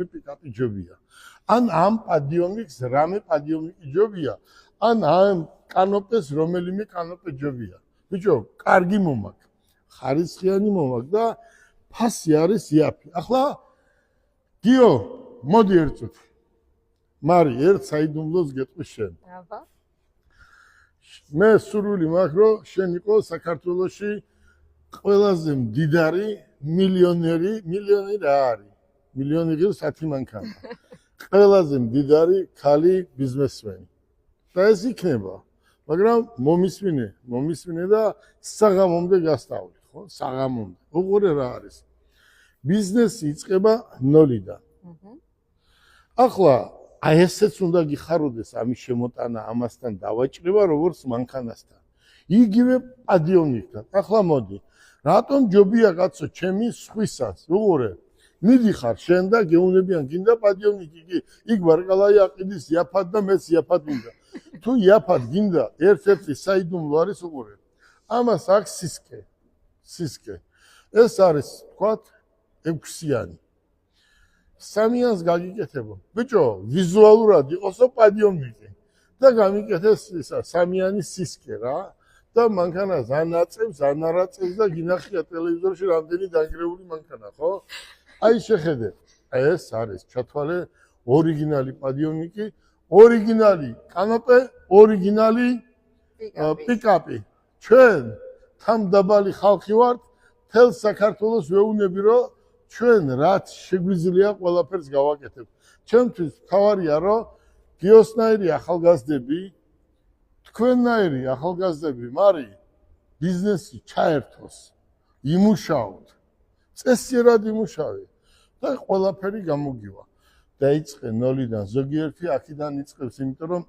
პიკაპი ჯობია. ან ამ პადიომიკს რამე პადიომიკი ჯობია, ან ამ კანოპეს რომელიმე კანოპე ჯობია. ბიჭო, კარგი მომაკ, ხარისხიანი მომაკ და ფასი არის იაფი. ახლა გიო, მოდი ერთ წუთი. მარი, ერთ საიდუმლოს გეტყვი შენ. აბა. მე სურვილი მაქვს, რომ შენ იყო საქართველოში ყველაზე მდიდარი მილიონერი, მილიონი რა არის? მილიონი ღირს 10 მანქანა. ყველაზე მდიდარი ქალი ბიზნესმენი. და ეს იქნება. მაგრამ მომისმინე და საღამომდე გასტავლი, ხო? საღამომდე. უყურე რა არის. ბიზნესი იწყება ნოლიდან. ახლა აი ესეც უნდა გიხაროდეს ამის შემოტანა ამასთან დავაჭრება როგორც მანქანასთან. იგივე პადიომიკთან. ახლა მოდი. რატომ ჯობია კაცო ჩემი სხვისას? უყურე. მიდიხარ შენ და გეუნებიან გინდა პადიომიკი კი იქ ვარკალაი აყიდის იაფად და მეც იაფად მინდა. თუ იაფად გინდა ერთ-ერთი საიდუმლო არის უყურე. ამას აქვს სისკე. ეს არის თქვათ 6-იანი. 3-იანს გაგიკეთებო. ბიჭო, ვიზუალურად იყოსო პადიომიკი და გამიკეთეს ისა 3-იანი სისკე რა. და მანქანას ანაწევს, ანარაწევს და გინახია ტელევიზორში რამდენი დაგრეული მანქანა, ხო? აი შეხედე, ეს არის ჩათვალე ორიგინალი პადიომიკი, ორიგინალი კანოპე, ორიგინალი პიკაპი. ჩვენ თან დაბალი ხალხი ვართ, თელ საქართველოს ვეუბნები, რომ ჩვენ რაც შეგვიძლია ყველაფერს გავაკეთებთ. ჩემთვის თავარია, რომ გიოსნაირი ახალგაზრდები, თქვენნაირი ახალგაზრდები, მარი ბიზნესი ჩაერთოს, იმუშაოთ. წესიერად იმუშავე და ყველაფერი გამოგივა. დაიწყე ნოლიდან, ზოგიერთი აქედან იწყებს, იმიტომ რომ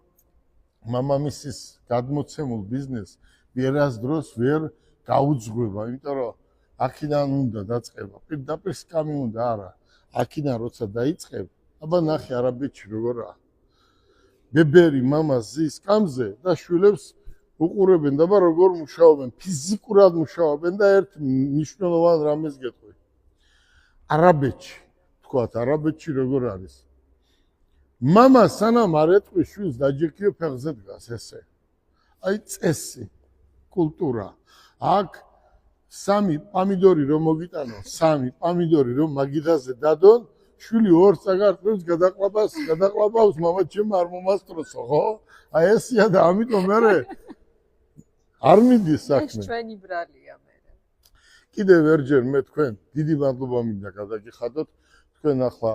მამამისის გადმოცემულ ბიზნესს ვერასდროს ვერ გაუძღვება, იმიტომ რომ აქედან უნდა დაწყება. პირდაპირ სკამი უნდა არა. აქედან როცა დაიწყებ, აბა ნახე არაბეთში როგორა. ბებერი მამას ზის სკამზე და შვილებს უყურებენ და როგორ მუშაობენ, ფიზიკურად მუშაობენ და ერთ მნიშვნელოვან რამეს გეტყვი. არაბეთში, თქვათ, არაბეთში როგორ არის? მამა სანამ არ ეტყვი შვილს დაჯექიო ფეხზე დგას ესე. აი წესი, კულტურა. აქ 3 პამიდორი რომ მოგიტანო, 3 პამიდორი რომ მაგიდაზე დადონ, შვილი 2 წაგარტყმებს გადაყლაპავს მამა ჩემ არ მომასწროსო, ხო? აი ესია და ამიტომ მე არ მიდის საქმე. ეს ჩვენი ბრალია მე. კიდევ ერჯერ მე თქვენ დიდი მადლობა მინდა გადაგიხადოთ. თქვენ ახლა